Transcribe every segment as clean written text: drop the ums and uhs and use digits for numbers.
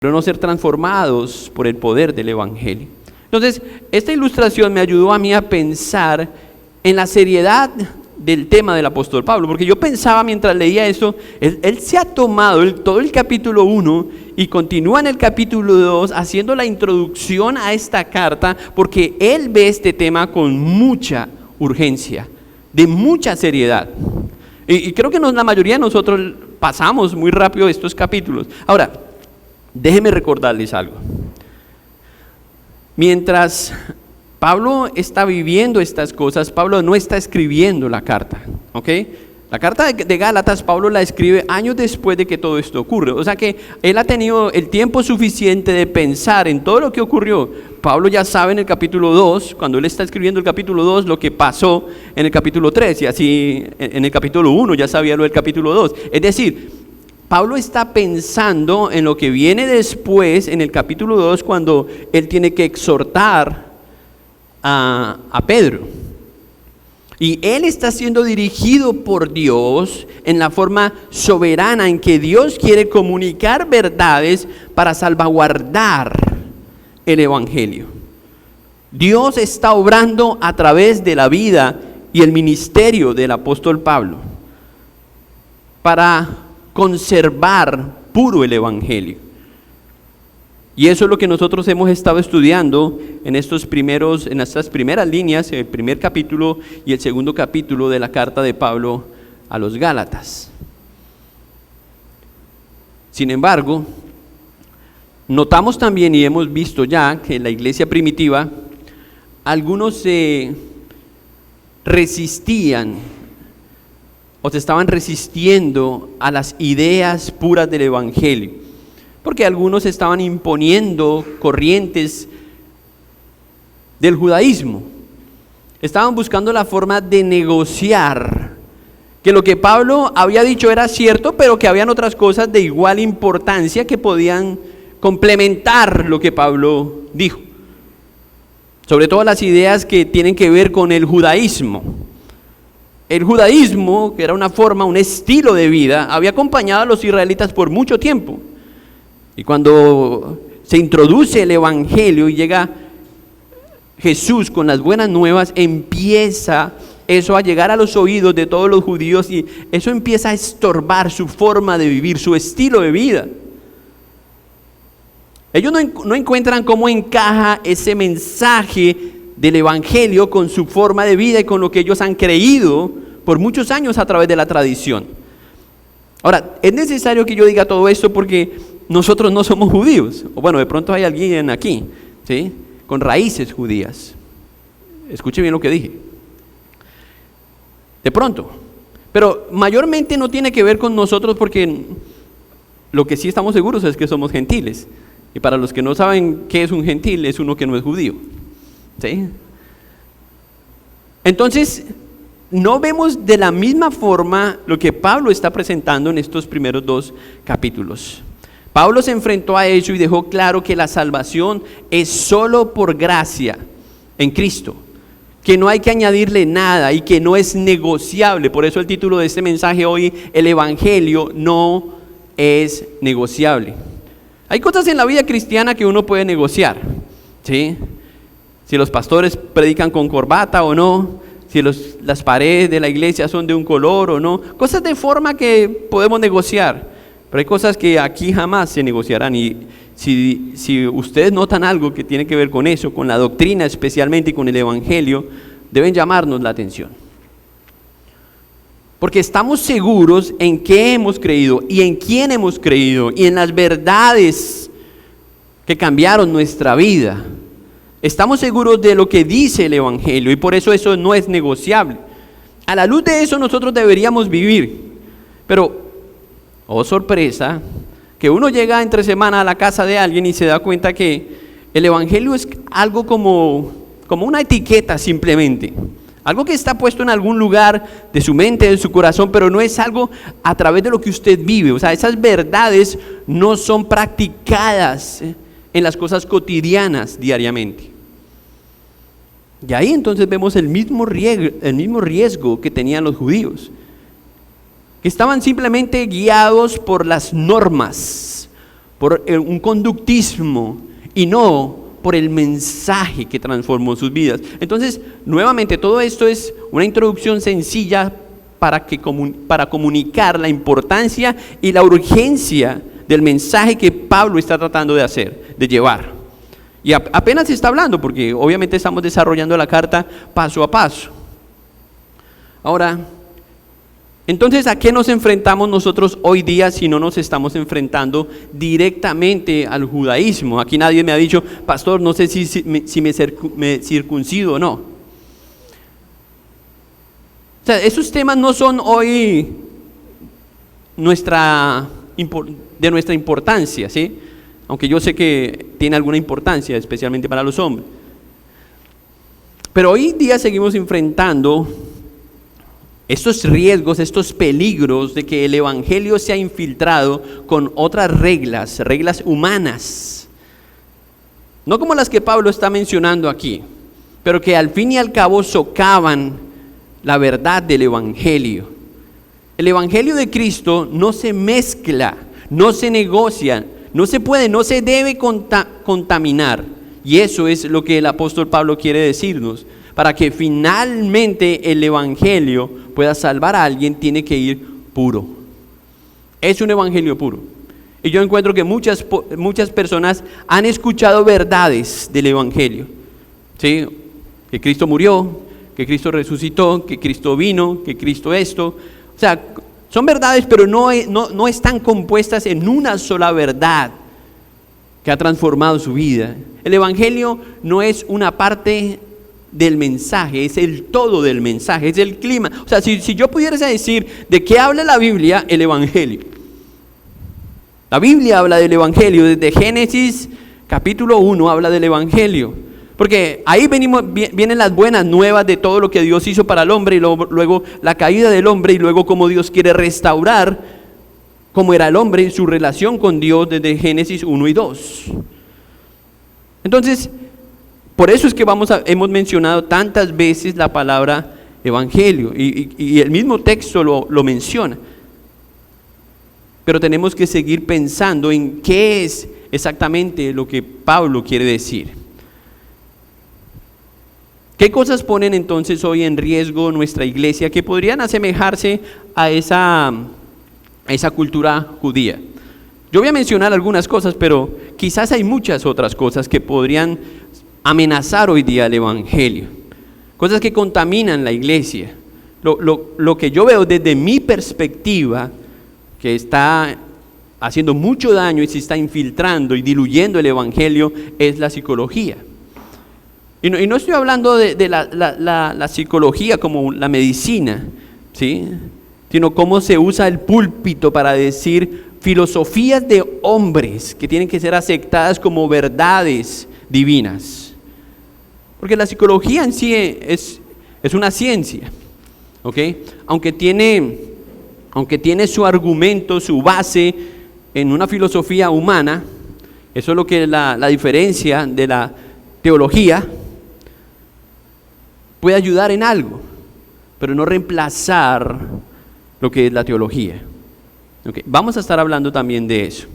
pero no ser transformados por el poder del Evangelio. Entonces, esta ilustración me ayudó a mí a pensar en la seriedad del tema del apóstol Pablo, porque yo pensaba mientras leía esto, él se ha tomado todo el capítulo 1 y continúa en el capítulo 2 haciendo la introducción a esta carta, porque él ve este tema con mucha urgencia, de mucha seriedad. Y creo que la mayoría de nosotros pasamos muy rápido estos capítulos. Ahora, déjenme recordarles algo. Mientras Pablo está viviendo estas cosas, Pablo no está escribiendo la carta, ¿ok? La carta de Gálatas, Pablo la escribe años después de que todo esto ocurre. O sea que él ha tenido el tiempo suficiente de pensar en todo lo que ocurrió. Pablo ya sabe en el capítulo 2, cuando él está escribiendo el capítulo 2, lo que pasó en el capítulo 3, y así en el capítulo 1 ya sabía lo del capítulo 2. Es decir, Pablo está pensando en lo que viene después, en el capítulo 2, cuando él tiene que exhortar a Pedro. Y él está siendo dirigido por Dios en la forma soberana en que Dios quiere comunicar verdades para salvaguardar el Evangelio. Dios está obrando a través de la vida y el ministerio del apóstol Pablo para conservar puro el Evangelio. Y eso es lo que nosotros hemos estado estudiando en estas primeras líneas, el primer capítulo y el segundo capítulo de la carta de Pablo a los Gálatas. Sin embargo, notamos también y hemos visto ya que en la iglesia primitiva algunos se resistían o se estaban resistiendo a las ideas puras del Evangelio, porque algunos estaban imponiendo corrientes del judaísmo, estaban buscando la forma de negociar que lo que Pablo había dicho era cierto, pero que habían otras cosas de igual importancia que podían complementar lo que Pablo dijo, sobre todo las ideas que tienen que ver con el judaísmo. El judaísmo, que era una forma, un estilo de vida, había acompañado a los israelitas por mucho tiempo. Y cuando se introduce el Evangelio y llega Jesús con las buenas nuevas, empieza eso a llegar a los oídos de todos los judíos y eso empieza a estorbar su forma de vivir, su estilo de vida. Ellos no encuentran cómo encaja ese mensaje del Evangelio con su forma de vida y con lo que ellos han creído por muchos años a través de la tradición. Ahora, es necesario que yo diga todo esto porque nosotros no somos judíos, o bueno, de pronto hay alguien aquí, ¿sí?, con raíces judías. Escuche bien lo que dije. De pronto, pero mayormente no tiene que ver con nosotros porque lo que sí estamos seguros es que somos gentiles. Y para los que no saben qué es un gentil, es uno que no es judío, ¿sí? Entonces, no vemos de la misma forma lo que Pablo está presentando en estos primeros 2 capítulos. Pablo se enfrentó a ello y dejó claro que la salvación es solo por gracia en Cristo, que no hay que añadirle nada y que no es negociable. Por eso el título de este mensaje hoy, el Evangelio no es negociable. Hay cosas en la vida cristiana que uno puede negociar, ¿sí? Si los pastores predican con corbata o no, si las paredes de la iglesia son de un color o no, cosas de forma que podemos negociar, pero hay cosas que aquí jamás se negociarán. Y si ustedes notan algo que tiene que ver con eso, con la doctrina especialmente y con el Evangelio, deben llamarnos la atención. Porque estamos seguros en qué hemos creído y en quién hemos creído y en las verdades que cambiaron nuestra vida. Estamos seguros de lo que dice el Evangelio y por eso no es negociable. A la luz de eso nosotros deberíamos vivir. Pero, oh sorpresa, que uno llega entre semana a la casa de alguien y se da cuenta que el Evangelio es algo como una etiqueta simplemente. Algo que está puesto en algún lugar de su mente, de su corazón, pero no es algo a través de lo que usted vive. O sea, esas verdades no son practicadas en las cosas cotidianas diariamente. Y ahí entonces vemos el mismo riesgo que tenían los judíos, que estaban simplemente guiados por las normas, por un conductismo y no por el mensaje que transformó sus vidas. Entonces, nuevamente, todo esto es una introducción sencilla para comunicar la importancia y la urgencia del mensaje que Pablo está tratando de hacer, de llevar. Y apenas se está hablando, porque obviamente estamos desarrollando la carta paso a paso. Ahora, entonces, ¿a qué nos enfrentamos nosotros hoy día si no nos estamos enfrentando directamente al judaísmo? Aquí nadie me ha dicho, pastor, no sé si me circuncido o no. O sea, esos temas no son hoy de nuestra importancia, ¿sí? Aunque yo sé que tiene alguna importancia, especialmente para los hombres. Pero hoy día seguimos enfrentando estos riesgos, estos peligros de que el evangelio se ha infiltrado con otras reglas humanas. No como las que Pablo está mencionando aquí, pero que al fin y al cabo socavan la verdad del evangelio. El evangelio de Cristo no se mezcla, no se negocia, no se puede, no se debe contaminar. Y eso es lo que el apóstol Pablo quiere decirnos. Para que finalmente el evangelio pueda salvar a alguien, tiene que ir puro. Es un evangelio puro. Y yo encuentro que muchas personas han escuchado verdades del evangelio, ¿sí? Que Cristo murió, que Cristo resucitó, que Cristo vino, que Cristo esto. O sea, son verdades, pero no están compuestas en una sola verdad que ha transformado su vida. El evangelio no es una parte del mensaje, es el todo del mensaje, es el clima. O sea, si yo pudiera decir de qué habla la Biblia, el evangelio. La Biblia habla del evangelio, desde Génesis capítulo 1 habla del evangelio. Porque ahí vienen las buenas nuevas de todo lo que Dios hizo para el hombre, y luego la caída del hombre, y luego cómo Dios quiere restaurar cómo era el hombre, su relación con Dios desde Génesis 1 y 2. Entonces, por eso es que hemos mencionado tantas veces la palabra evangelio, y el mismo texto lo menciona. Pero tenemos que seguir pensando en qué es exactamente lo que Pablo quiere decir. ¿Qué cosas ponen entonces hoy en riesgo nuestra iglesia que podrían asemejarse a esa cultura judía? Yo voy a mencionar algunas cosas, pero quizás hay muchas otras cosas que podrían amenazar hoy día el evangelio. Cosas que contaminan la iglesia. Lo que yo veo desde mi perspectiva, que está haciendo mucho daño y se está infiltrando y diluyendo el evangelio, es la psicología. Y no estoy hablando de la psicología como la medicina, ¿sí? Sino cómo se usa el púlpito para decir filosofías de hombres que tienen que ser aceptadas como verdades divinas. Porque la psicología en sí es una ciencia, ¿ok? Aunque tiene su argumento, su base en una filosofía humana, eso es lo que la diferencia de la teología. Puede ayudar en algo, pero no reemplazar lo que es la teología. ¿Okay? Vamos a estar hablando también de eso.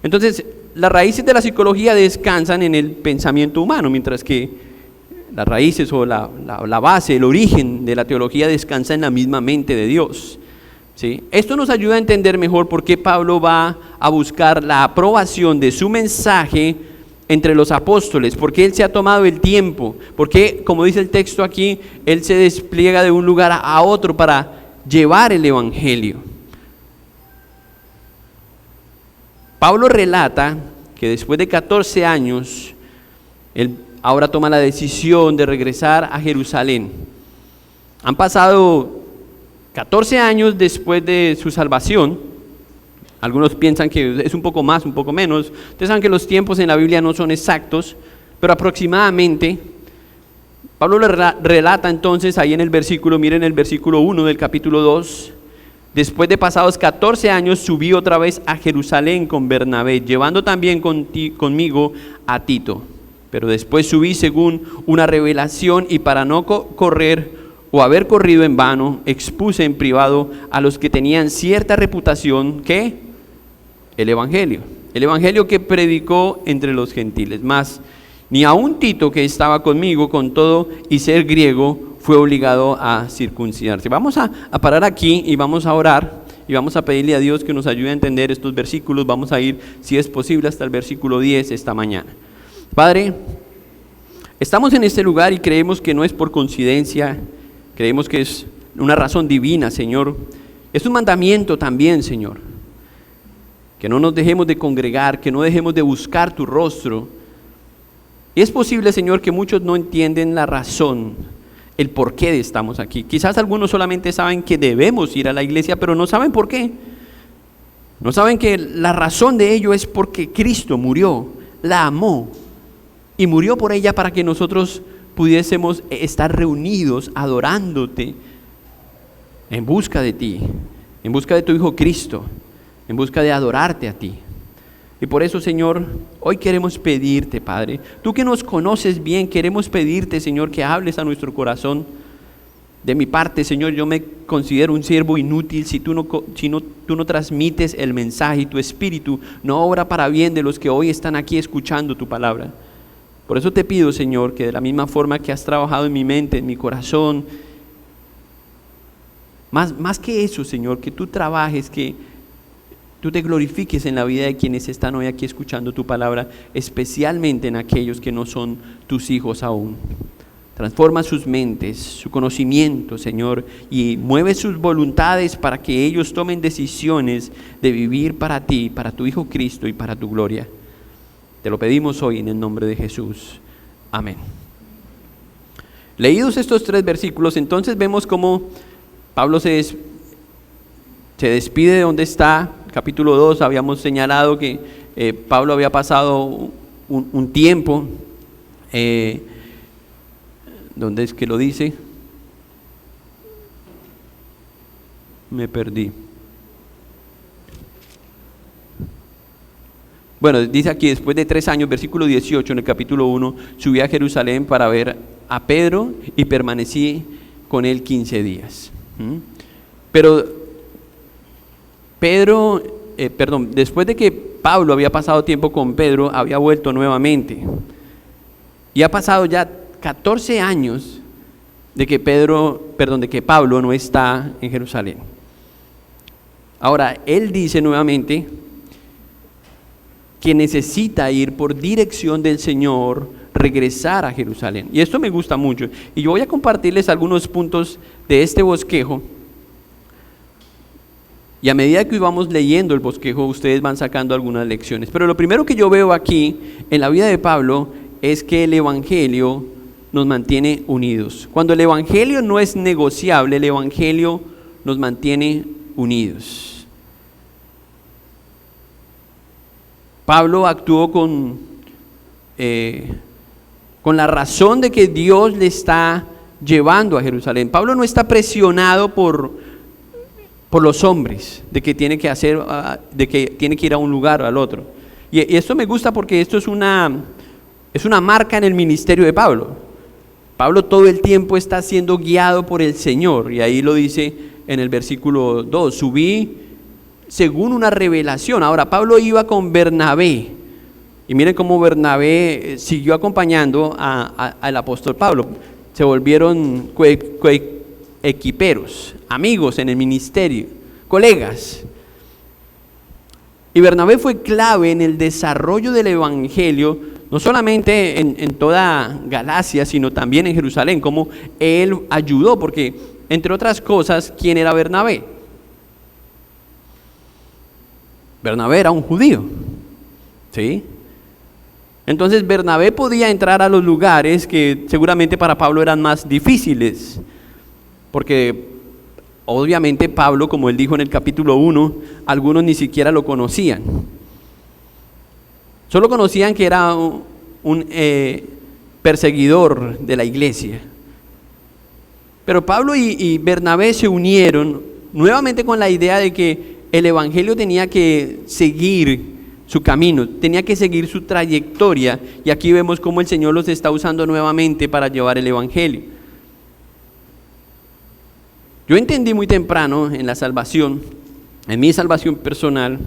Entonces, las raíces de la psicología descansan en el pensamiento humano, mientras que las raíces o la base, el origen de la teología descansa en la misma mente de Dios. ¿Sí? Esto nos ayuda a entender mejor por qué Pablo va a buscar la aprobación de su mensaje entre los apóstoles, porque él se ha tomado el tiempo, porque, como dice el texto aquí, él se despliega de un lugar a otro para llevar el evangelio. Pablo relata que después de 14 años, él ahora toma la decisión de regresar a Jerusalén. Han pasado 14 años después de su salvación. Algunos piensan que es un poco más, un poco menos. Ustedes saben que los tiempos en la Biblia no son exactos, pero aproximadamente. Pablo le relata entonces ahí en el versículo, miren el versículo 1 del capítulo 2. Después de pasados 14 años subí otra vez a Jerusalén con Bernabé, llevando también conmigo a Tito. Pero después subí según una revelación, y para no correr o haber corrido en vano, expuse en privado a los que tenían cierta reputación, ¿qué? El evangelio. el evangelio que predicó entre los gentiles. Mas ni aun Tito, que estaba conmigo, con todo y ser griego, fue obligado a circuncidarse. Vamos a parar aquí y vamos a orar y vamos a pedirle a Dios que nos ayude a entender estos versículos. Vamos a ir, si es posible, hasta el versículo 10 esta mañana. Padre, estamos en este lugar y creemos que no es por coincidencia, creemos que es una razón divina, Señor. Es un mandamiento también, Señor. Que no nos dejemos de congregar, que no dejemos de buscar tu rostro. Y es posible, Señor, que muchos no entienden la razón, el por qué estamos aquí. Quizás algunos solamente saben que debemos ir a la iglesia, pero no saben por qué. No saben que la razón de ello es porque Cristo murió, la amó y murió por ella para que nosotros pudiésemos estar reunidos adorándote en busca de ti, en busca de tu Hijo Cristo, en busca de adorarte a ti. Y por eso, Señor, hoy queremos pedirte, Padre, tú que nos conoces bien, queremos pedirte, Señor, que hables a nuestro corazón. De mi parte, Señor, yo me considero un siervo inútil si tú no transmites el mensaje y tu espíritu no obra para bien de los que hoy están aquí escuchando tu palabra. Por eso te pido, Señor, que de la misma forma que has trabajado en mi mente, en mi corazón, más que eso, Señor, que tú trabajes, que tú te glorifiques en la vida de quienes están hoy aquí escuchando tu palabra, especialmente en aquellos que no son tus hijos aún. Transforma sus mentes, su conocimiento, Señor, y mueve sus voluntades para que ellos tomen decisiones de vivir para ti, para tu Hijo Cristo y para tu gloria. Te lo pedimos hoy en el nombre de Jesús. Amén. Leídos estos 3 versículos, entonces vemos cómo Pablo se despide de donde está. Capítulo 2 habíamos señalado que Pablo había pasado un tiempo, ¿dónde es que lo dice? Me perdí. Bueno, dice aquí, después de 3 años, versículo 18 en el capítulo 1, subí a Jerusalén para ver a Pedro y permanecí con él 15 días. Pero después de que Pablo había pasado tiempo con Pedro, había vuelto nuevamente. Y ha pasado ya 14 años de que Pablo no está en Jerusalén. Ahora, él dice nuevamente que necesita ir por dirección del Señor, regresar a Jerusalén. Y esto me gusta mucho. Y yo voy a compartirles algunos puntos de este bosquejo. Y a medida que vamos leyendo el bosquejo, ustedes van sacando algunas lecciones. Pero lo primero que yo veo aquí en la vida de Pablo es que el evangelio nos mantiene unidos. Cuando el evangelio no es negociable, el evangelio nos mantiene unidos. Pablo actuó con la razón de que Dios le está llevando a Jerusalén. Pablo no está presionado por los hombres, de que tiene que ir a un lugar o al otro. Y esto me gusta porque esto es una marca en el ministerio de Pablo. Pablo todo el tiempo está siendo guiado por el Señor, y ahí lo dice en el versículo 2, subí según una revelación. Ahora, Pablo iba con Bernabé, y miren cómo Bernabé siguió acompañando al apóstol Pablo. Se volvieron equiperos, amigos en el ministerio, colegas. Y Bernabé fue clave en el desarrollo del evangelio, no solamente en toda Galacia, sino también en Jerusalén, como él ayudó, porque entre otras cosas, ¿quién era Bernabé? Bernabé era un judío, ¿sí? Entonces Bernabé podía entrar a los lugares que seguramente para Pablo eran más difíciles, porque obviamente Pablo, como él dijo en el capítulo 1, algunos ni siquiera lo conocían. Solo conocían que era un perseguidor de la iglesia. Pero Pablo y Bernabé se unieron nuevamente con la idea de que el evangelio tenía que seguir su camino, tenía que seguir su trayectoria, y aquí vemos cómo el Señor los está usando nuevamente para llevar el evangelio. Yo entendí muy temprano en la salvación, en mi salvación personal,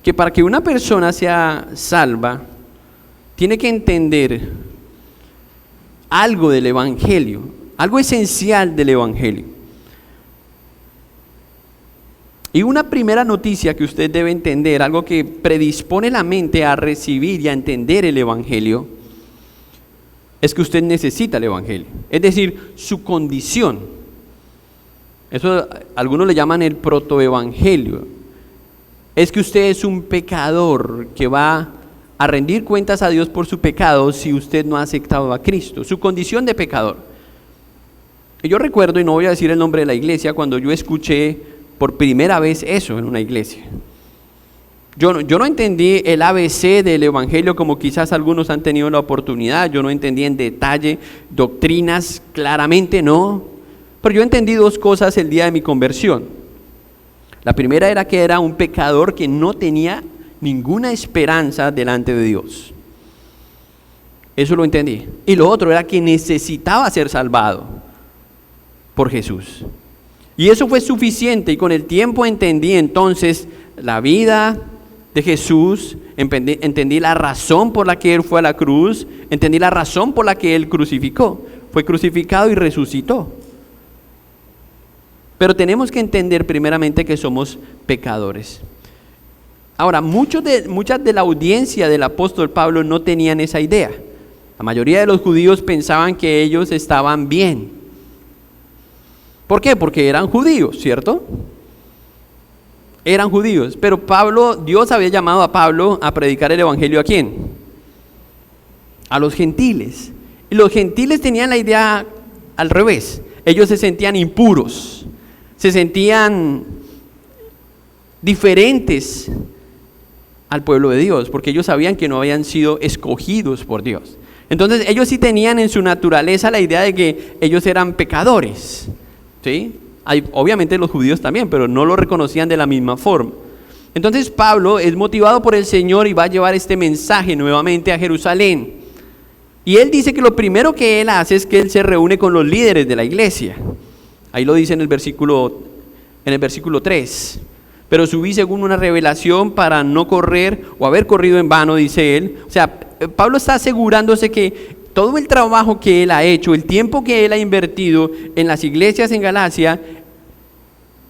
que para que una persona sea salva, tiene que entender algo del Evangelio, algo esencial del Evangelio. Y una primera noticia que usted debe entender, algo que predispone la mente a recibir y a entender el Evangelio, es que usted necesita el Evangelio, es decir, su condición. Eso algunos le llaman el protoevangelio. Es que usted es un pecador que va a rendir cuentas a Dios por su pecado si usted no ha aceptado a Cristo, su condición de pecador. Y yo recuerdo, y no voy a decir el nombre de la iglesia, cuando yo escuché por primera vez eso en una iglesia. Yo no entendí el ABC del Evangelio como quizás algunos han tenido la oportunidad. Yo no entendí en detalle doctrinas, claramente no. Pero yo entendí dos cosas el día de mi conversión. La primera era que era un pecador que no tenía ninguna esperanza delante de Dios. Eso lo entendí. Y lo otro era que necesitaba ser salvado por Jesús. Y eso fue suficiente, y con el tiempo entendí entonces la vida de Jesús, entendí la razón por la que Él fue a la cruz, entendí la razón por la que Él crucificó. Fue crucificado y resucitó. Pero tenemos que entender primeramente que somos pecadores. Ahora, muchas de la audiencia del apóstol Pablo no tenían esa idea. La mayoría de los judíos pensaban que ellos estaban bien. ¿Por qué? Porque eran judíos, ¿cierto? Eran judíos, pero Dios había llamado a Pablo a predicar el evangelio ¿a quién? A los gentiles. Y los gentiles tenían la idea al revés. Ellos se sentían impuros, se sentían diferentes al pueblo de Dios, porque ellos sabían que no habían sido escogidos por Dios. Entonces ellos sí tenían en su naturaleza la idea de que ellos eran pecadores, ¿sí? Obviamente los judíos también, pero no lo reconocían de la misma forma. Entonces Pablo es motivado por el Señor y va a llevar este mensaje nuevamente a Jerusalén. Y él dice que lo primero que él hace es que él se reúne con los líderes de la iglesia. Ahí lo dice en el versículo 3. Pero subí según una revelación para no correr o haber corrido en vano, dice él. O sea, Pablo está asegurándose que todo el trabajo que él ha hecho, el tiempo que él ha invertido en las iglesias en Galacia,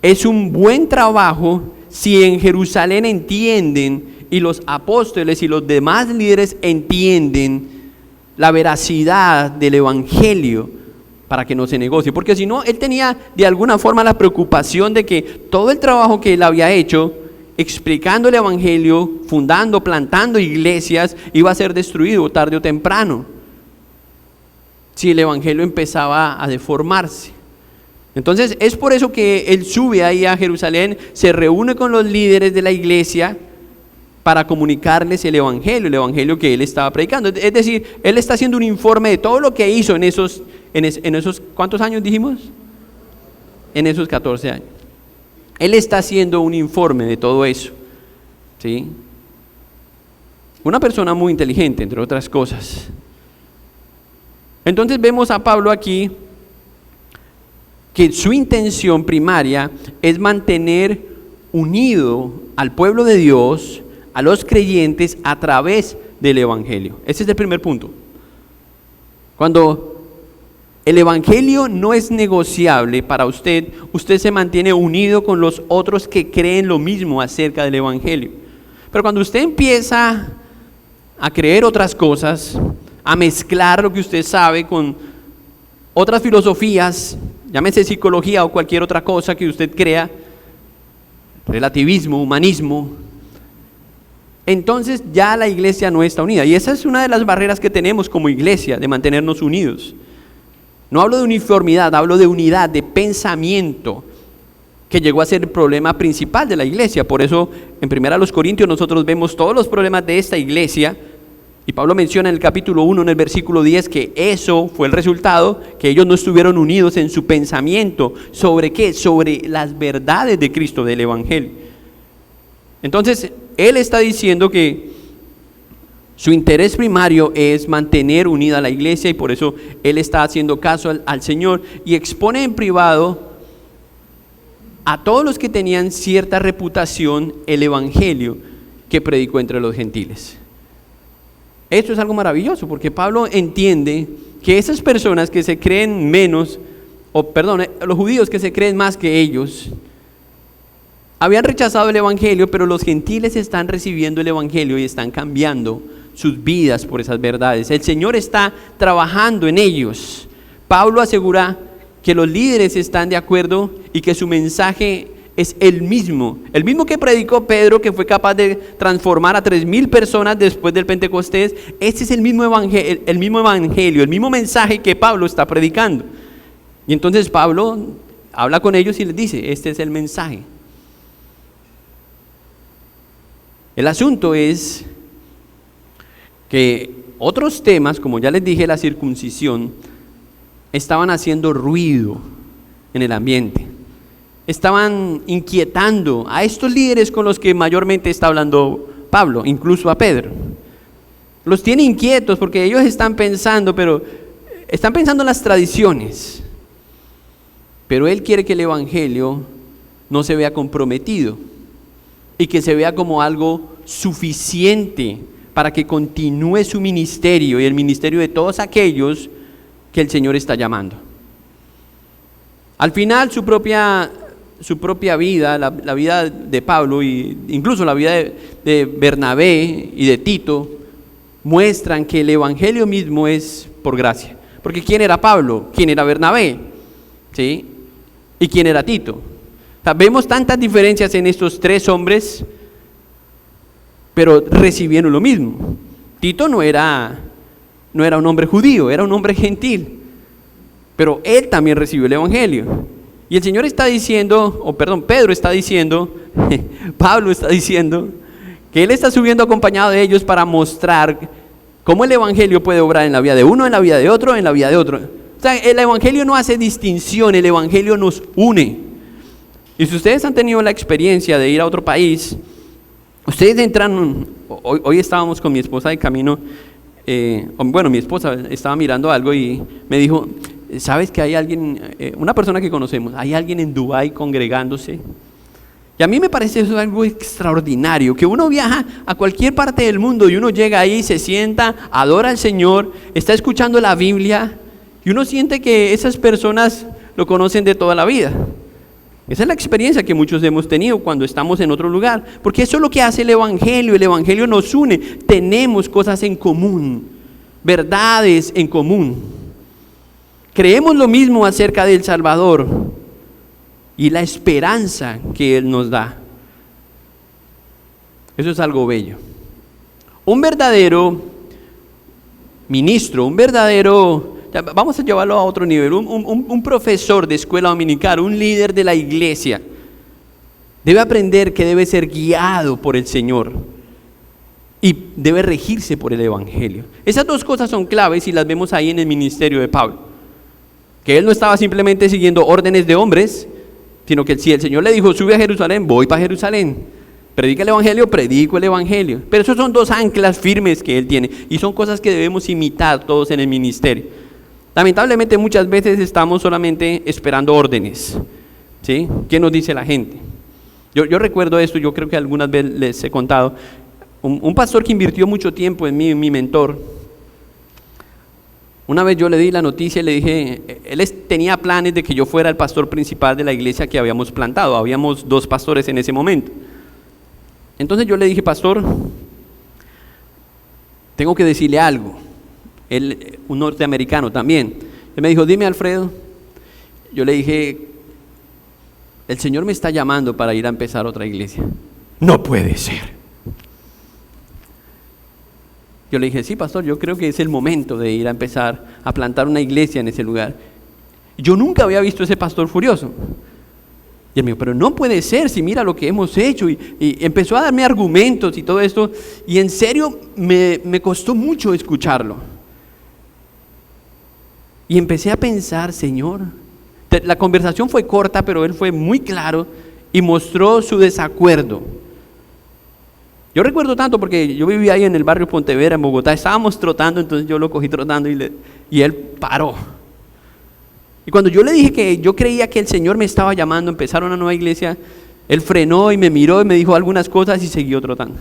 es un buen trabajo si en Jerusalén entienden y los apóstoles y los demás líderes entienden la veracidad del evangelio para que no se negocie. Porque si no, él tenía de alguna forma la preocupación de que todo el trabajo que él había hecho explicando el evangelio, fundando, plantando iglesias, iba a ser destruido tarde o temprano, si el evangelio empezaba a deformarse. Entonces es por eso que él sube ahí a Jerusalén, se reúne con los líderes de la iglesia para comunicarles el evangelio que él estaba predicando. Es decir, él está haciendo un informe de todo lo que hizo en esos ¿cuántos años dijimos? En esos 14 años. Él está haciendo un informe de todo eso, ¿sí? Una persona muy inteligente, entre otras cosas. Entonces vemos a Pablo aquí que su intención primaria es mantener unido al pueblo de Dios, a los creyentes, a través del evangelio. Ese es el primer punto. Cuando el evangelio no es negociable para usted, usted se mantiene unido con los otros que creen lo mismo acerca del evangelio. Pero cuando usted empieza a creer otras cosas, a mezclar lo que usted sabe con otras filosofías, llámese psicología o cualquier otra cosa que usted crea, relativismo, humanismo, entonces ya la iglesia no está unida. Y esa es una de las barreras que tenemos como iglesia, de mantenernos unidos. No hablo de uniformidad, hablo de unidad, de pensamiento, que llegó a ser el problema principal de la iglesia. Por eso en 1 Corintios nosotros vemos todos los problemas de esta iglesia, y Pablo menciona en el capítulo 1, en el versículo 10, que eso fue el resultado, que ellos no estuvieron unidos en su pensamiento. ¿Sobre qué? Sobre las verdades de Cristo, del evangelio. Entonces, él está diciendo que su interés primario es mantener unida a la iglesia, y por eso él está haciendo caso al Señor y expone en privado a todos los que tenían cierta reputación el evangelio, que predicó entre los gentiles. Esto es algo maravilloso, porque Pablo entiende que esas personas que se creen menos, los judíos que se creen más que ellos, habían rechazado el evangelio, pero los gentiles están recibiendo el evangelio y están cambiando sus vidas por esas verdades. El Señor está trabajando en ellos. Pablo asegura que los líderes están de acuerdo y que su mensaje es el mismo que predicó Pedro, que fue capaz de transformar a 3,000 personas después del Pentecostés. Este es el mismo evangelio, el mismo mensaje que Pablo está predicando. Y entonces Pablo habla con ellos y les dice, este es el mensaje. El asunto es que otros temas, como ya les dije, la circuncisión, estaban haciendo ruido en el ambiente. Estaban inquietando a estos líderes con los que mayormente está hablando Pablo, incluso a Pedro. Los tiene inquietos porque ellos están pensando en las tradiciones. Pero él quiere que el evangelio no se vea comprometido y que se vea como algo suficiente para que continúe su ministerio y el ministerio de todos aquellos que el Señor está llamando. Al final su propia vida, la vida de Pablo e incluso la vida de Bernabé y de Tito muestran que el evangelio mismo es por gracia. Porque ¿quién era Pablo? ¿Quién era Bernabé? ¿Sí? ¿Y quién era Tito? O sea, vemos tantas diferencias en estos tres hombres, pero recibieron lo mismo. Tito no era un hombre judío, era un hombre gentil, pero él también recibió el evangelio. Y el Señor está diciendo, Pedro está diciendo, Pablo está diciendo, que él está subiendo acompañado de ellos para mostrar cómo el evangelio puede obrar en la vida de uno, en la vida de otro, en la vida de otro. O sea, el evangelio no hace distinción, el evangelio nos une. Y si ustedes han tenido la experiencia de ir a otro país, ustedes entran, hoy estábamos con mi esposa de camino, mi esposa estaba mirando algo y me dijo, ¿sabes que hay alguien, una persona que conocemos, hay alguien en Dubái congregándose? Y a mí me parece eso algo extraordinario, que uno viaja a cualquier parte del mundo y uno llega ahí, se sienta, adora al Señor, está escuchando la Biblia y uno siente que esas personas lo conocen de toda la vida. Esa es la experiencia que muchos hemos tenido cuando estamos en otro lugar, porque eso es lo que hace el evangelio nos une, tenemos cosas en común, verdades en común. Creemos lo mismo acerca del Salvador y la esperanza que Él nos da. Eso es algo bello. Un verdadero ministro, vamos a llevarlo a otro nivel, un profesor de escuela dominical, un líder de la iglesia, debe aprender que debe ser guiado por el Señor y debe regirse por el evangelio. Esas dos cosas son claves y las vemos ahí en el ministerio de Pablo. Que él no estaba simplemente siguiendo órdenes de hombres, sino que si el Señor le dijo, sube a Jerusalén, voy para Jerusalén. Predica el evangelio, predico el evangelio. Pero esos son dos anclas firmes que él tiene y son cosas que debemos imitar todos en el ministerio. Lamentablemente muchas veces estamos solamente esperando órdenes, ¿sí? ¿Qué nos dice la gente? Yo recuerdo esto, yo creo que algunas veces les he contado. Un pastor que invirtió mucho tiempo en mí, mi mentor. Una vez yo le di la noticia y le dije, él tenía planes de que yo fuera el pastor principal de la iglesia que habíamos plantado. Habíamos 2 pastores en ese momento. Entonces yo le dije, pastor, tengo que decirle algo. Él, un norteamericano también. Él me dijo, dime, Alfredo. Yo le dije, el Señor me está llamando para ir a empezar otra iglesia. No puede ser. Yo le dije, sí, pastor, yo creo que es el momento de ir a empezar a plantar una iglesia en ese lugar. Yo nunca había visto a ese pastor furioso. Y él me dijo, pero no puede ser, si mira lo que hemos hecho. Y empezó a darme argumentos y todo esto. Y en serio, me costó mucho escucharlo. Y empecé a pensar, Señor, la conversación fue corta, pero él fue muy claro y mostró su desacuerdo. Yo recuerdo tanto porque yo vivía ahí en el barrio Pontevedra, en Bogotá, estábamos trotando, entonces yo lo cogí trotando y él paró. Y cuando yo le dije que yo creía que el Señor me estaba llamando a empezar una nueva iglesia, él frenó y me miró y me dijo algunas cosas y siguió trotando.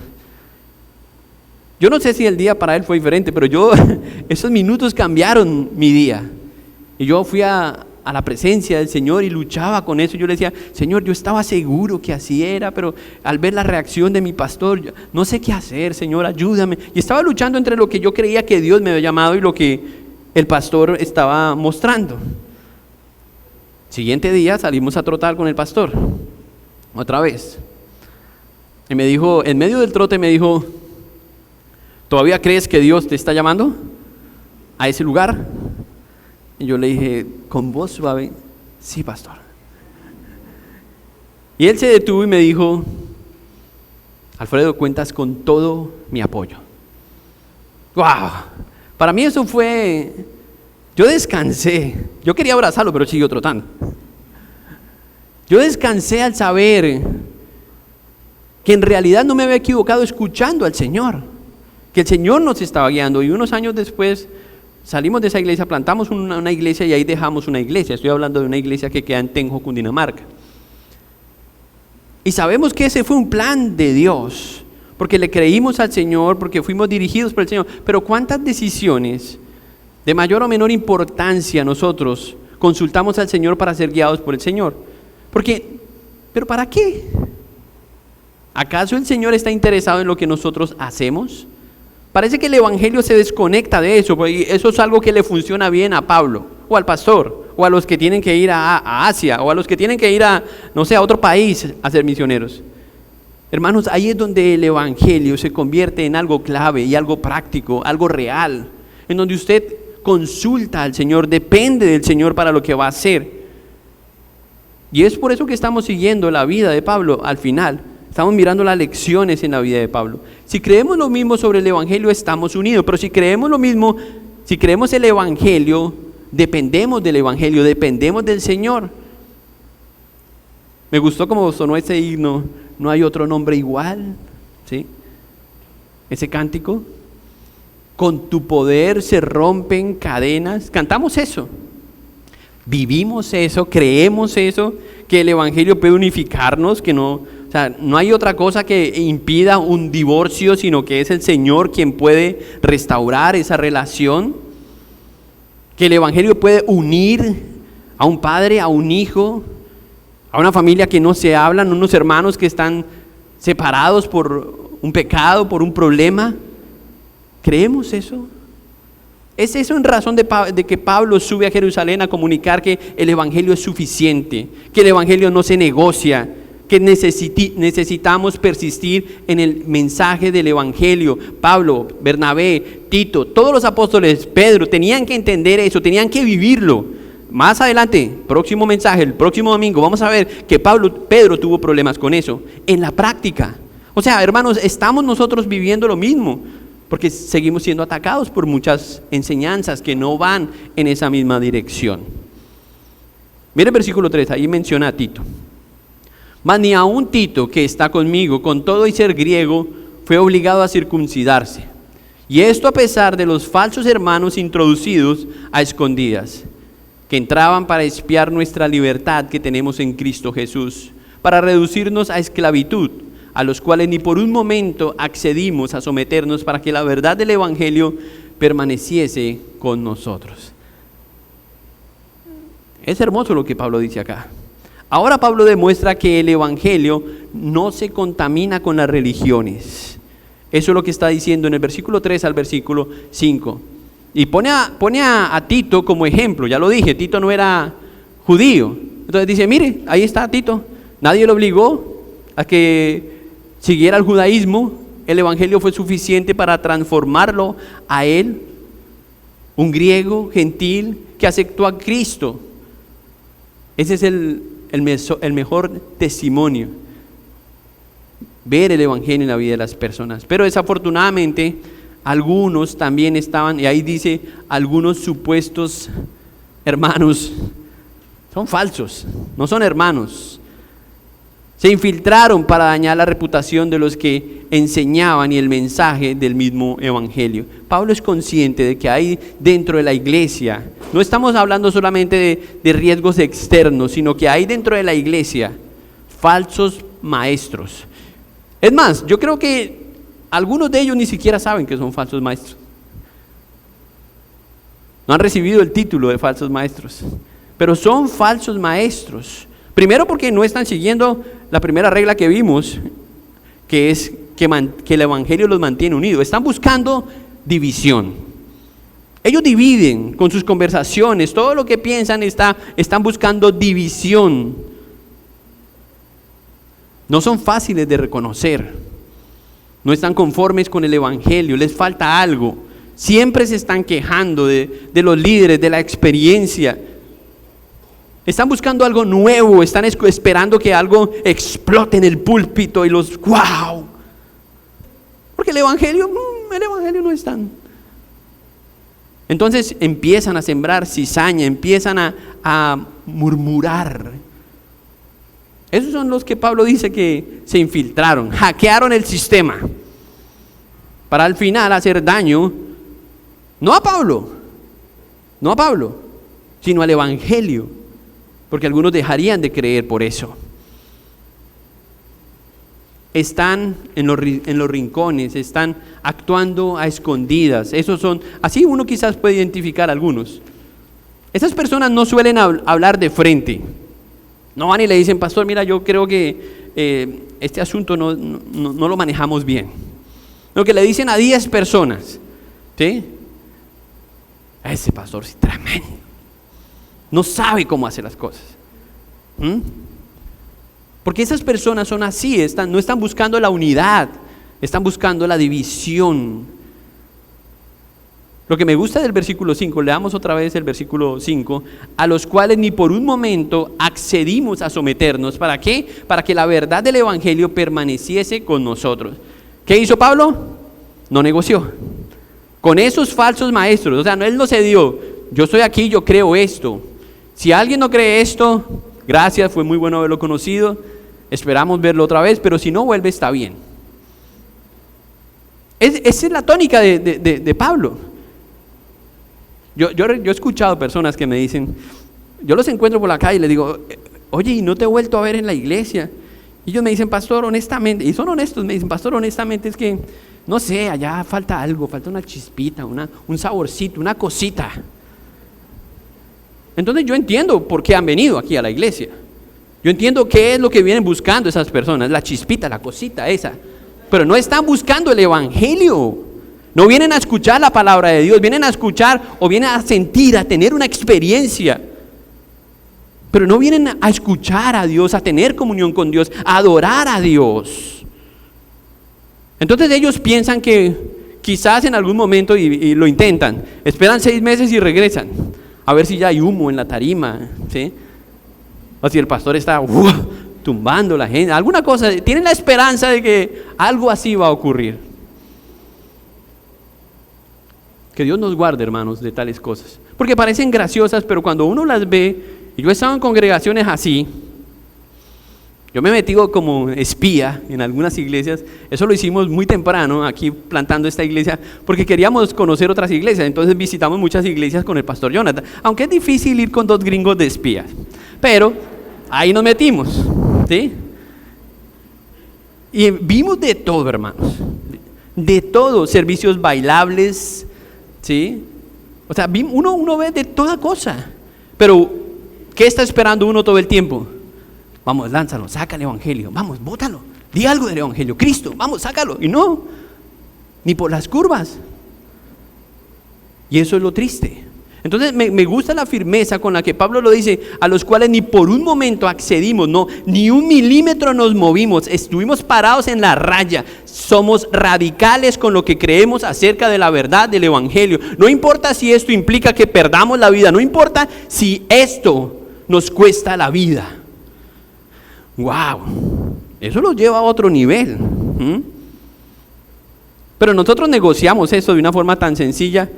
Yo no sé si el día para él fue diferente, pero esos minutos cambiaron mi día. Y yo fui a la presencia del Señor y luchaba con eso. Yo le decía, Señor, yo estaba seguro que así era, pero al ver la reacción de mi pastor, no sé qué hacer, Señor, ayúdame. Y estaba luchando entre lo que yo creía que Dios me había llamado y lo que el pastor estaba mostrando. Siguiente día salimos a trotar con el pastor, otra vez. Y me dijo, en medio del trote me dijo, ¿todavía crees que Dios te está llamando a ese lugar? Y yo le dije, con voz suave, sí, pastor. Y él se detuvo y me dijo, Alfredo, cuentas con todo mi apoyo. ¡Wow! Para mí eso fue, yo descansé. Yo quería abrazarlo, pero siguió trotando. Yo descansé al saber que en realidad no me había equivocado escuchando al Señor, que el Señor nos estaba guiando. Y unos años después salimos de esa iglesia, plantamos una iglesia y ahí dejamos una iglesia. Estoy hablando de una iglesia que queda en Tenjo, Cundinamarca. Y sabemos que ese fue un plan de Dios, porque le creímos al Señor, porque fuimos dirigidos por el Señor. Pero ¿cuántas decisiones de mayor o menor importancia nosotros consultamos al Señor para ser guiados por el Señor? ¿Pero para qué? ¿Acaso el Señor está interesado en lo que nosotros hacemos? Parece que el evangelio se desconecta de eso, porque eso es algo que le funciona bien a Pablo, o al pastor, o a los que tienen que ir a Asia, o a los que tienen que ir a otro país a ser misioneros. Hermanos, ahí es donde el evangelio se convierte en algo clave y algo práctico, algo real, en donde usted consulta al Señor, depende del Señor para lo que va a hacer. Y es por eso que estamos siguiendo la vida de Pablo al final. Estamos mirando las lecciones en la vida de Pablo. Si creemos lo mismo sobre el evangelio, estamos unidos. Pero si creemos lo mismo, si creemos el evangelio, dependemos del evangelio, dependemos del Señor. Me gustó como sonó ese himno, no hay otro nombre igual, ¿sí? Ese cántico, con tu poder se rompen cadenas. Cantamos eso, vivimos eso, creemos eso, que el evangelio puede unificarnos, que no hay otra cosa que impida un divorcio, sino que es el Señor quien puede restaurar esa relación, que el evangelio puede unir a un padre, a un hijo, a una familia que no se hablan, unos hermanos que están separados por un pecado, por un problema. ¿Creemos eso? ¿Es eso en razón de que Pablo sube a Jerusalén a comunicar que el evangelio es suficiente, que el evangelio no se negocia, que necesitamos persistir en el mensaje del evangelio? Pablo, Bernabé, Tito, todos los apóstoles, Pedro, tenían que entender eso, tenían que vivirlo. Más adelante, próximo mensaje, el próximo domingo, vamos a ver que Pedro tuvo problemas con eso, en la práctica. O sea, hermanos, estamos nosotros viviendo lo mismo, porque seguimos siendo atacados por muchas enseñanzas que no van en esa misma dirección. Mire el versículo 3, ahí menciona a Tito. Mas ni aun Tito, que está conmigo, con todo y ser griego, fue obligado a circuncidarse. Y esto a pesar de los falsos hermanos introducidos a escondidas, que entraban para espiar nuestra libertad que tenemos en Cristo Jesús, para reducirnos a esclavitud, a los cuales ni por un momento accedimos a someternos para que la verdad del evangelio permaneciese con nosotros. Es hermoso lo que Pablo dice acá. Ahora Pablo demuestra que el evangelio no se contamina con las religiones. Eso es lo que está diciendo en el versículo 3 al versículo 5. Y pone a Tito como ejemplo. Ya lo dije, Tito no era judío. Entonces dice, mire, ahí está Tito. Nadie lo obligó a que siguiera el judaísmo. El evangelio fue suficiente para transformarlo a él, un griego gentil que aceptó a Cristo. Ese es el mejor testimonio, ver el evangelio en la vida de las personas. Pero desafortunadamente algunos también estaban, y ahí dice, algunos supuestos hermanos, son falsos, no son hermanos. Se infiltraron para dañar la reputación de los que enseñaban y el mensaje del mismo evangelio. Pablo es consciente de que hay dentro de la iglesia, no estamos hablando solamente de riesgos externos, sino que hay dentro de la iglesia falsos maestros. Es más, yo creo que Algunos de ellos ni siquiera saben que son falsos maestros. No han recibido el título de falsos maestros, pero son falsos maestros. Primero porque no están siguiendo la primera regla que vimos, que es que el Evangelio los mantiene unidos. Están buscando división. Ellos dividen con sus conversaciones, todo lo que piensan están buscando división. No son fáciles de reconocer. No están conformes con el Evangelio, les falta algo. Siempre se están quejando de los líderes, de la experiencia. Están buscando algo nuevo, están esperando que algo explote en el púlpito y los ¡wow! Porque el Evangelio no es tan. Entonces empiezan a sembrar cizaña, empiezan a murmurar. Esos son los que Pablo dice que se infiltraron, hackearon el sistema para al final hacer daño, no a Pablo, sino al Evangelio, porque algunos dejarían de creer por eso. Están en los rincones, están actuando a escondidas. Esos son, así uno quizás puede identificar a algunos. Esas personas no suelen hablar de frente. No van y le dicen, pastor, mira, yo creo que este asunto no lo manejamos bien. Lo que le dicen a 10 personas, ¿sí? Ese pastor sí, tremendo. No sabe cómo hacer las cosas. Porque esas personas son así, no están buscando la unidad, están buscando la división. Lo que me gusta del versículo 5, leamos otra vez el versículo 5, a los cuales ni por un momento accedimos a someternos. ¿Para qué? Para que la verdad del Evangelio permaneciese con nosotros. ¿Qué hizo Pablo? No negoció con esos falsos maestros. O sea, él no se dio, yo estoy aquí, yo creo esto. Si alguien no cree esto, gracias, fue muy bueno haberlo conocido, esperamos verlo otra vez, pero si no vuelve está bien. Esa es la tónica de Pablo. Yo he escuchado personas que me dicen, yo los encuentro por la calle y les digo, oye, ¿y no te he vuelto a ver en la iglesia? Y ellos me dicen, pastor, honestamente, y son honestos, me dicen, pastor, honestamente es que, no sé, allá falta algo, falta una chispita, un saborcito, una cosita. Entonces yo entiendo por qué han venido aquí a la iglesia. Yo entiendo qué es lo que vienen buscando esas personas, la chispita, la cosita esa. Pero no están buscando el Evangelio. No vienen a escuchar la palabra de Dios, vienen a escuchar o vienen a sentir, a tener una experiencia. Pero no vienen a escuchar a Dios, a tener comunión con Dios, a adorar a Dios. Entonces ellos piensan que quizás en algún momento, y lo intentan, esperan 6 meses y regresan, a ver si ya hay humo en la tarima, ¿sí? O si el pastor está tumbando a la gente, alguna cosa, tienen la esperanza de que algo así va a ocurrir. Que Dios nos guarde, hermanos, de tales cosas. Porque parecen graciosas, pero cuando uno las ve, y yo he estado en congregaciones así, yo me he metido como espía en algunas iglesias, eso lo hicimos muy temprano, aquí plantando esta iglesia, porque queríamos conocer otras iglesias, entonces visitamos muchas iglesias con el pastor Jonathan, aunque es difícil ir con 2 gringos de espías, pero ahí nos metimos, ¿sí? Y vimos de todo, hermanos, de todo, servicios bailables, ¿sí? O sea, uno ve de toda cosa, pero ¿qué está esperando uno todo el tiempo? Vamos, lánzalo, saca el Evangelio, vamos, bótalo, di algo del Evangelio, Cristo, vamos, sácalo, y no, ni por las curvas. Y eso es lo triste. Entonces me gusta la firmeza con la que Pablo lo dice, a los cuales ni por un momento accedimos, no, ni 1 milímetro nos movimos, estuvimos parados en la raya, somos radicales con lo que creemos acerca de la verdad del Evangelio. No importa si esto implica que perdamos la vida, no importa si esto nos cuesta la vida. ¡Wow! Eso lo lleva a otro nivel. Pero nosotros negociamos eso de una forma tan sencilla.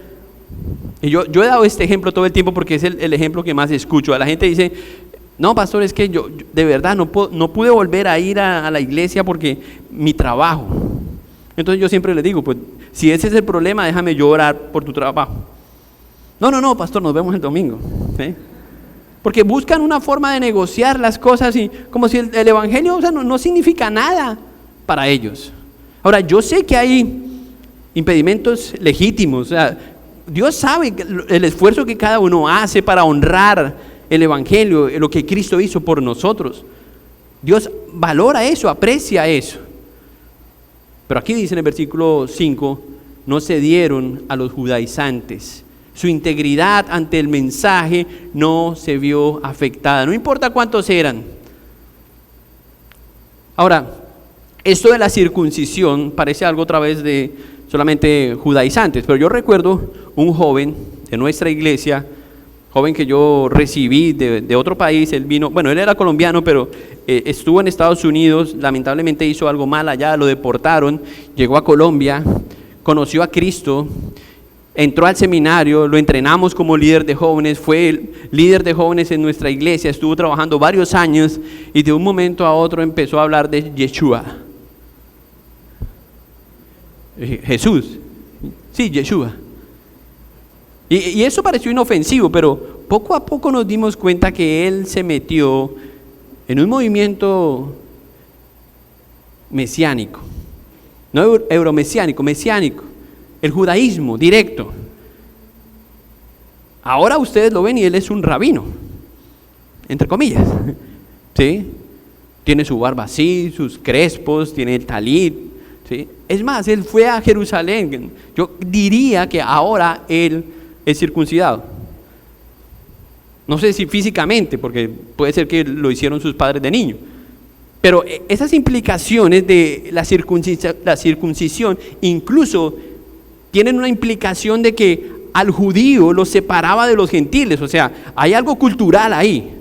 Y yo he dado este ejemplo todo el tiempo porque es el ejemplo que más escucho. A la gente dice, no, pastor, es que yo de verdad no pude volver a ir a la iglesia porque mi trabajo. Entonces yo siempre le digo, pues si ese es el problema, déjame yo orar por tu trabajo. No, pastor, nos vemos el domingo, ¿sí? Porque buscan una forma de negociar las cosas y como si el Evangelio, o sea, no significa nada para ellos. Ahora, yo sé que hay impedimentos legítimos. O sea, Dios sabe el esfuerzo que cada uno hace para honrar el Evangelio, lo que Cristo hizo por nosotros. Dios valora eso, aprecia eso. Pero aquí dice en el versículo 5, no cedieron a los judaizantes. Su integridad ante el mensaje no se vio afectada, no importa cuántos eran. Ahora, esto de la circuncisión parece algo otra vez de solamente judaizantes, pero yo recuerdo un joven de nuestra iglesia, joven que yo recibí de otro país. Él vino, bueno, él era colombiano, pero estuvo en Estados Unidos, lamentablemente hizo algo mal allá, lo deportaron, llegó a Colombia, conoció a Cristo, entró al seminario, lo entrenamos como líder de jóvenes, fue el líder de jóvenes en nuestra iglesia, estuvo trabajando varios años y de un momento a otro empezó a hablar de Yeshua. Jesús, sí, Yeshua. Y eso pareció inofensivo, pero poco a poco nos dimos cuenta que él se metió en un movimiento mesiánico, no euromesiánico, mesiánico, el judaísmo directo. Ahora ustedes lo ven y él es un rabino, entre comillas, ¿sí? Tiene su barba así, sus crespos, tiene el talit, ¿sí? Es más, él fue a Jerusalén. Yo diría que ahora él es circuncidado. No sé si físicamente, porque puede ser que lo hicieron sus padres de niño. Pero esas implicaciones de la circuncisión incluso tienen una implicación de que al judío lo separaba de los gentiles. O sea, hay algo cultural ahí.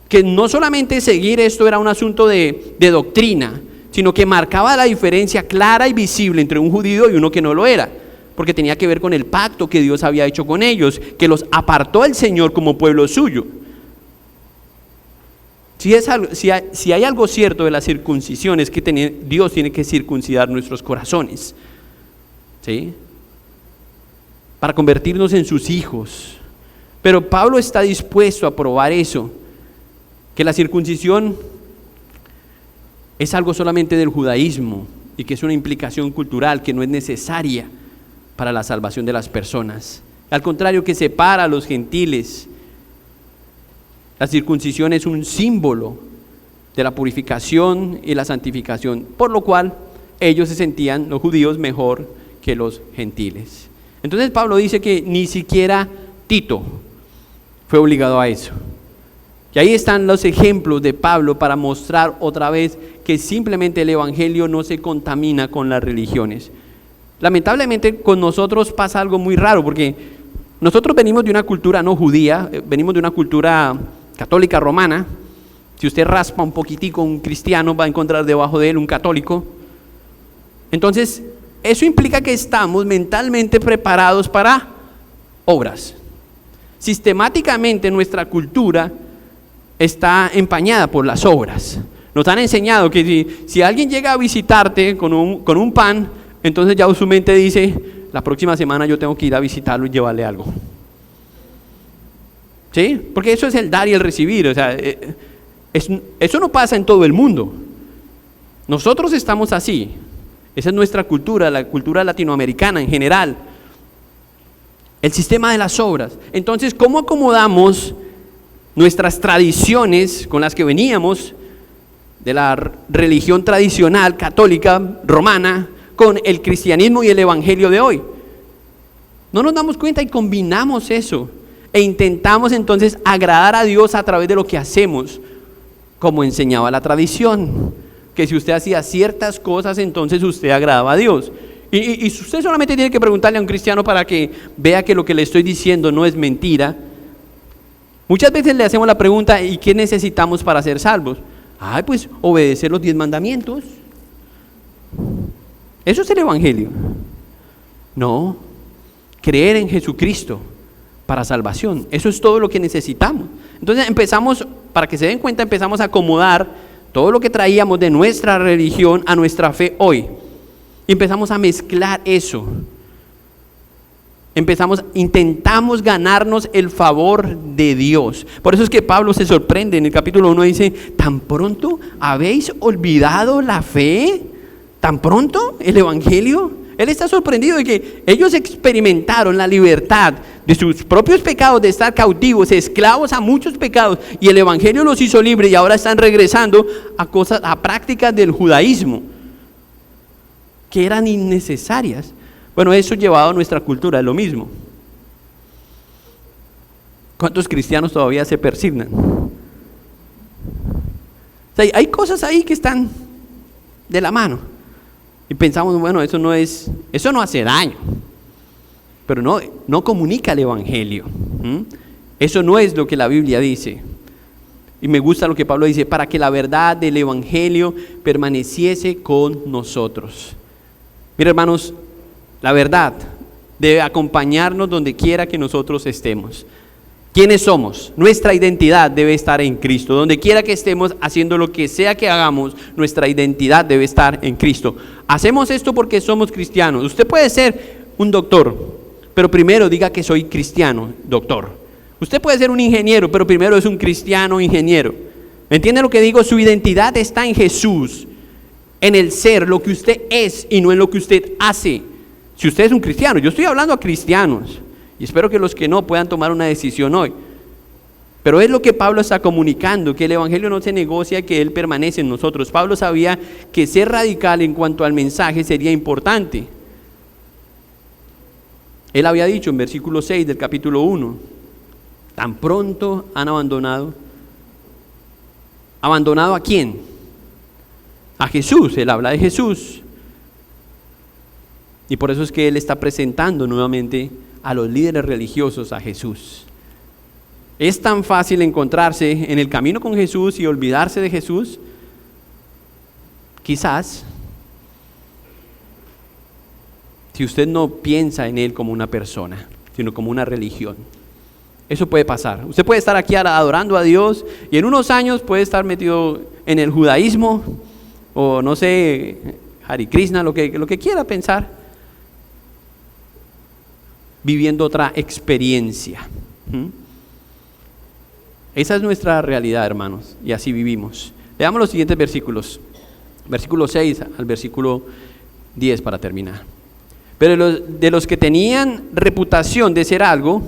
Que no solamente seguir esto era un asunto de doctrina, sino que marcaba la diferencia clara y visible entre un judío y uno que no lo era. Porque tenía que ver con el pacto que Dios había hecho con ellos, que los apartó el Señor como pueblo suyo. Si hay algo cierto de la circuncisión, es que Dios tiene que circuncidar nuestros corazones, ¿sí? Para convertirnos en sus hijos. Pero Pablo está dispuesto a probar eso, que la circuncisión es algo solamente del judaísmo y que es una implicación cultural que no es necesaria para la salvación de las personas. Al contrario, que separa a los gentiles. La circuncisión es un símbolo de la purificación y la santificación, por lo cual ellos se sentían, los judíos, mejor que los gentiles. Entonces Pablo dice que ni siquiera Tito fue obligado a eso. Y ahí están los ejemplos de Pablo para mostrar otra vez que simplemente el evangelio no se contamina con las religiones. Lamentablemente con nosotros pasa algo muy raro, porque nosotros venimos de una cultura no judía, venimos de una cultura católica romana. Si usted raspa un poquitico un cristiano, va a encontrar debajo de él un católico. Entonces, eso implica que estamos mentalmente preparados para obras. Sistemáticamente nuestra cultura está empañada por las obras. Nos han enseñado que si alguien llega a visitarte con un pan, entonces ya su mente dice, la próxima semana yo tengo que ir a visitarlo y llevarle algo. ¿Sí? Porque eso es el dar y el recibir. O sea, eso no pasa en todo el mundo. Nosotros estamos así. Esa es nuestra cultura, la cultura latinoamericana en general. El sistema de las obras. Entonces, ¿cómo acomodamos nuestras tradiciones con las que veníamos de la religión tradicional católica romana con el cristianismo y el evangelio de hoy? No nos damos cuenta y combinamos eso e intentamos entonces agradar a Dios a través de lo que hacemos, como enseñaba la tradición, que si usted hacía ciertas cosas entonces usted agradaba a Dios. Y usted solamente tiene que preguntarle a un cristiano para que vea que lo que le estoy diciendo no es mentira. Muchas veces le hacemos la pregunta, ¿y qué necesitamos para ser salvos? Pues obedecer los 10 mandamientos. ¿Eso es el evangelio? No, creer en Jesucristo para salvación. Eso es todo lo que necesitamos. Entonces empezamos, para que se den cuenta, empezamos a acomodar todo lo que traíamos de nuestra religión a nuestra fe hoy. Y empezamos a mezclar eso. Intentamos ganarnos el favor de Dios. Por eso es que Pablo se sorprende en el capítulo 1, dice, ¿tan pronto habéis olvidado la fe? ¿Tan pronto el Evangelio? Él está sorprendido de que ellos experimentaron la libertad de sus propios pecados, de estar cautivos, esclavos a muchos pecados, y el Evangelio los hizo libres y ahora están regresando a prácticas del judaísmo que eran innecesarias. Bueno, eso llevado a nuestra cultura es lo mismo. ¿Cuántos cristianos todavía se persignan? O sea, hay cosas ahí que están de la mano. Y pensamos, bueno, eso no hace daño. Pero no comunica el Evangelio. Eso no es lo que la Biblia dice. Y me gusta lo que Pablo dice, para que la verdad del Evangelio permaneciese con nosotros. Mira, hermanos, la verdad debe acompañarnos donde quiera que nosotros estemos. ¿Quiénes somos? Nuestra identidad debe estar en Cristo. Donde quiera que estemos haciendo lo que sea que hagamos, nuestra identidad debe estar en Cristo. Hacemos esto porque somos cristianos. Usted puede ser un doctor, pero primero diga que soy cristiano, doctor. Usted puede ser un ingeniero, pero primero es un cristiano ingeniero. ¿Me entiende lo que digo? Su identidad está en Jesús, en el ser, lo que usted es y no en lo que usted hace. Si usted es un cristiano, yo estoy hablando a cristianos. Y espero que los que no puedan tomar una decisión hoy. Pero es lo que Pablo está comunicando, que el Evangelio no se negocia, que Él permanece en nosotros. Pablo sabía que ser radical en cuanto al mensaje sería importante. Él había dicho en versículo 6 del capítulo 1, tan pronto han abandonado. ¿Abandonado a quién? A Jesús. Él habla de Jesús. Y por eso es que Él está presentando nuevamente a los líderes religiosos a Jesús. Es tan fácil encontrarse en el camino con Jesús y olvidarse de Jesús. Quizás, si usted no piensa en Él como una persona, sino como una religión. Eso puede pasar. Usted puede estar aquí adorando a Dios y en unos años puede estar metido en el judaísmo o no sé, Hare Krishna, lo que quiera pensar, viviendo otra experiencia. Esa es nuestra realidad, hermanos, y así vivimos. Veamos los siguientes versículos, versículo 6 al versículo 10 para terminar. Pero de los que tenían reputación de ser algo,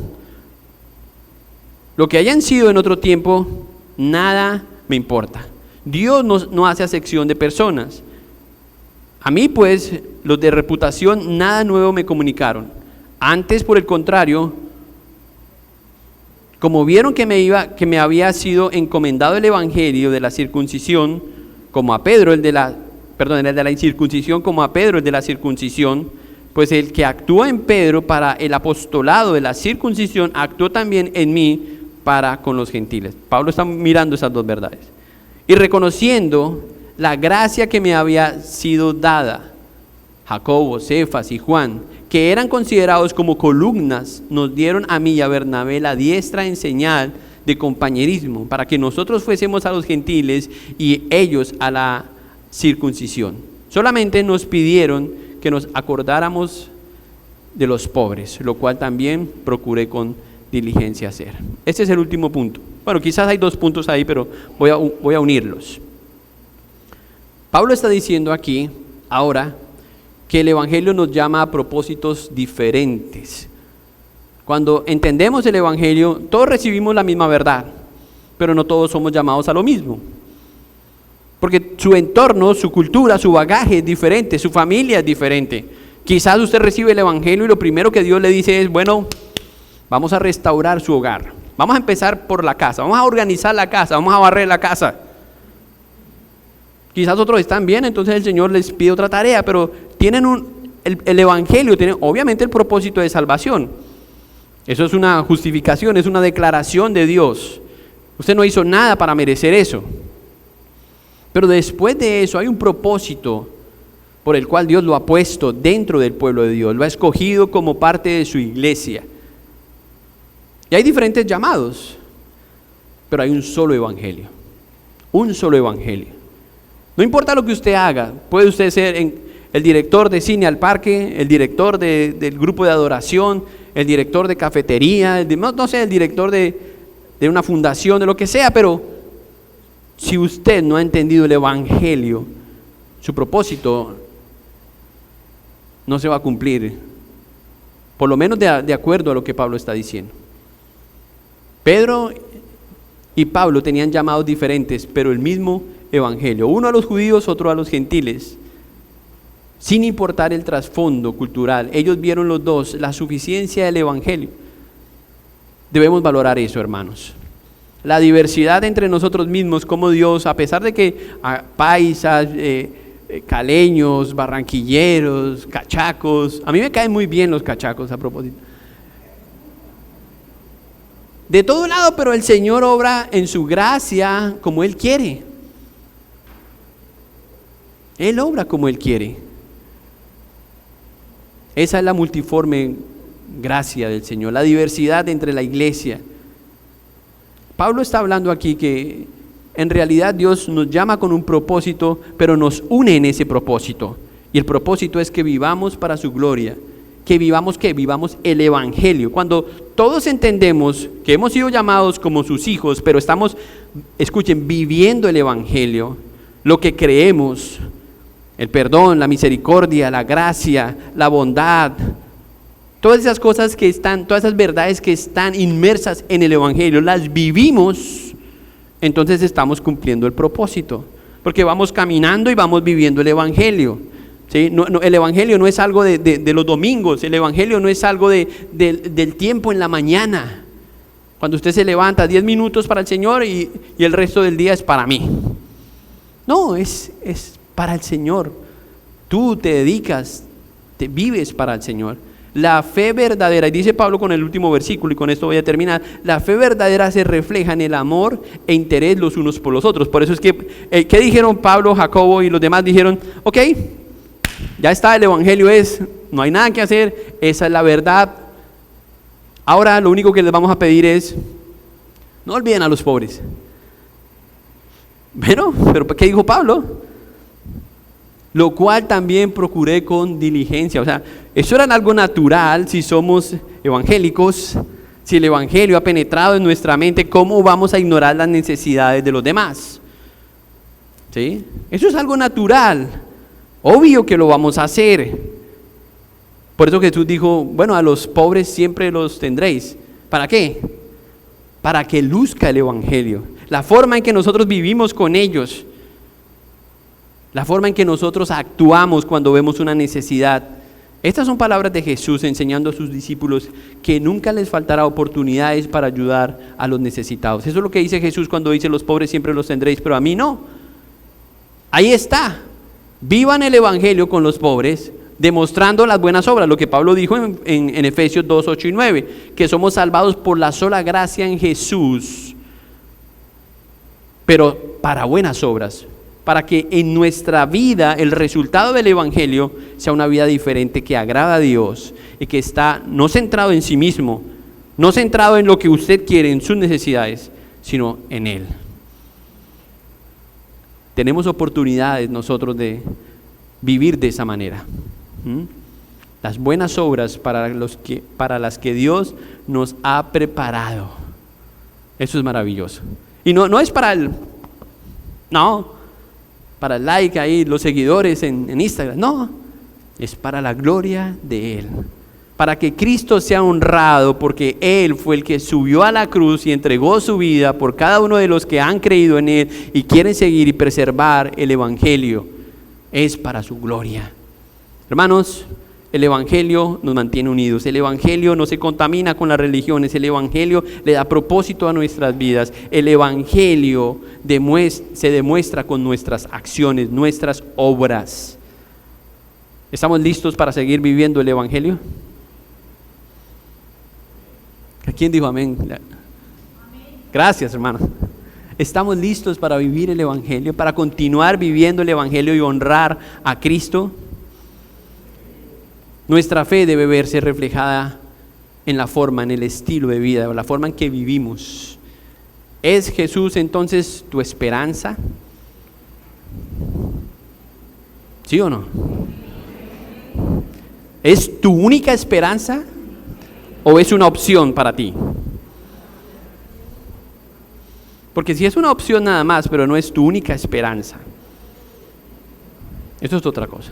lo que hayan sido en otro tiempo, nada me importa. Dios no hace acepción de personas. A mí, pues, los de reputación nada nuevo me comunicaron. Antes, por el contrario, como vieron que me había sido encomendado el evangelio de la circuncisión, como a Pedro el de la incircuncisión, como a Pedro el de la circuncisión, pues el que actúa en Pedro para el apostolado de la circuncisión, actuó también en mí para con los gentiles. Pablo está mirando esas dos verdades. Y reconociendo la gracia que me había sido dada, Jacobo, Cefas y Juan, que eran considerados como columnas, nos dieron a mí y a Bernabé la diestra en señal de compañerismo, para que nosotros fuésemos a los gentiles y ellos a la circuncisión. Solamente nos pidieron que nos acordáramos de los pobres, lo cual también procuré con diligencia hacer. Este es el último punto. Bueno, quizás hay dos puntos ahí, pero voy a unirlos. Pablo está diciendo aquí, ahora, que el Evangelio nos llama a propósitos diferentes. Cuando entendemos el Evangelio, todos recibimos la misma verdad, pero no todos somos llamados a lo mismo. Porque su entorno, su cultura, su bagaje es diferente, su familia es diferente. Quizás usted recibe el Evangelio y lo primero que Dios le dice es, bueno, vamos a restaurar su hogar. Vamos a empezar por la casa, vamos a organizar la casa, vamos a barrer la casa. Quizás otros están bien, entonces el Señor les pide otra tarea, pero tienen el Evangelio tiene obviamente el propósito de salvación. Eso es una justificación, es una declaración de Dios. Usted no hizo nada para merecer eso. Pero después de eso hay un propósito por el cual Dios lo ha puesto dentro del pueblo de Dios, lo ha escogido como parte de su iglesia. Y hay diferentes llamados, pero hay un solo evangelio. Un solo evangelio. No importa lo que usted haga, puede usted ser el director de cine al parque, el director del grupo de adoración, el director de cafetería, no sé, el director de una fundación, de lo que sea, pero si usted no ha entendido el evangelio, su propósito no se va a cumplir, por lo menos de acuerdo a lo que Pablo está diciendo. Pedro y Pablo tenían llamados diferentes, pero el mismo evangelio, uno a los judíos, otro a los gentiles, sin importar el trasfondo cultural. Ellos vieron los dos la suficiencia del evangelio. Debemos valorar eso, hermanos. La diversidad entre nosotros mismos, como Dios, a pesar de que paisas, caleños, barranquilleros, cachacos, a mí me caen muy bien los cachacos a propósito. De todo lado, pero el Señor obra en su gracia como Él quiere. Él obra como Él quiere. Esa es la multiforme gracia del Señor, la diversidad entre la iglesia. Pablo está hablando aquí que en realidad Dios nos llama con un propósito, pero nos une en ese propósito. Y el propósito es que vivamos para su gloria. Que vivamos el evangelio. Cuando todos entendemos que hemos sido llamados como sus hijos, pero estamos, escuchen, viviendo el evangelio, lo que creemos, el perdón, la misericordia, la gracia, la bondad, todas esas cosas que están, todas esas verdades que están inmersas en el evangelio, las vivimos, entonces estamos cumpliendo el propósito, porque vamos caminando y vamos viviendo el evangelio. ¿Sí? El evangelio no es algo de los domingos, el evangelio no es algo del tiempo en la mañana, cuando usted se levanta 10 minutos para el Señor y el resto del día es para mí. No, es para el Señor. Tú te dedicas, te vives para el Señor. La fe verdadera, y dice Pablo con el último versículo, y con esto voy a terminar, la fe verdadera se refleja en el amor e interés los unos por los otros. Por eso es que, ¿qué dijeron Pablo, Jacobo y los demás? Dijeron, ok, ya está, el evangelio no hay nada que hacer, esa es la verdad. Ahora lo único que les vamos a pedir es, no olviden a los pobres. Pero ¿qué dijo Pablo? Lo cual también procuré con diligencia. O sea, eso era algo natural si somos evangélicos. Si el evangelio ha penetrado en nuestra mente, ¿cómo vamos a ignorar las necesidades de los demás? ¿Sí? Eso es algo natural. Obvio que lo vamos a hacer. Por eso Jesús dijo, bueno, a los pobres siempre los tendréis. ¿Para qué? Para que luzca el evangelio. La forma en que nosotros vivimos con ellos. La forma en que nosotros actuamos cuando vemos una necesidad. Estas son palabras de Jesús enseñando a sus discípulos que nunca les faltará oportunidades para ayudar a los necesitados. Eso es lo que dice Jesús cuando dice los pobres siempre los tendréis, pero a mí no. Ahí está. Vivan el evangelio con los pobres, demostrando las buenas obras, lo que Pablo dijo en Efesios 2, 8 y 9, que somos salvados por la sola gracia en Jesús, pero para buenas obras. Para que en nuestra vida el resultado del evangelio sea una vida diferente que agrada a Dios y que está no centrado en sí mismo, no centrado en lo que usted quiere, en sus necesidades, sino en Él. Tenemos oportunidades nosotros de vivir de esa manera. Las buenas obras para las que Dios nos ha preparado. Eso es maravilloso. Y no es para para el like ahí, los seguidores en Instagram. No, es para la gloria de Él. Para que Cristo sea honrado, porque Él fue el que subió a la cruz y entregó su vida por cada uno de los que han creído en Él y quieren seguir y preservar el evangelio. Es para su gloria. Hermanos, el evangelio nos mantiene unidos. El evangelio no se contamina con las religiones. El evangelio le da propósito a nuestras vidas. El evangelio se demuestra con nuestras acciones, nuestras obras. ¿Estamos listos para seguir viviendo el evangelio? ¿A quién dijo amén? Gracias, hermanos. ¿Estamos listos para vivir el evangelio, para continuar viviendo el evangelio y honrar a Cristo? Nuestra fe debe verse reflejada en la forma, en el estilo de vida, la forma en que vivimos. ¿Es Jesús entonces tu esperanza? ¿Sí o no? ¿Es tu única esperanza o es una opción para ti? Porque si es una opción nada más, pero no es tu única esperanza, eso es otra cosa.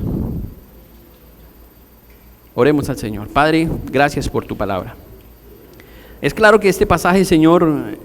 Oremos al Señor. Padre, gracias por tu palabra. Es claro que este pasaje, Señor,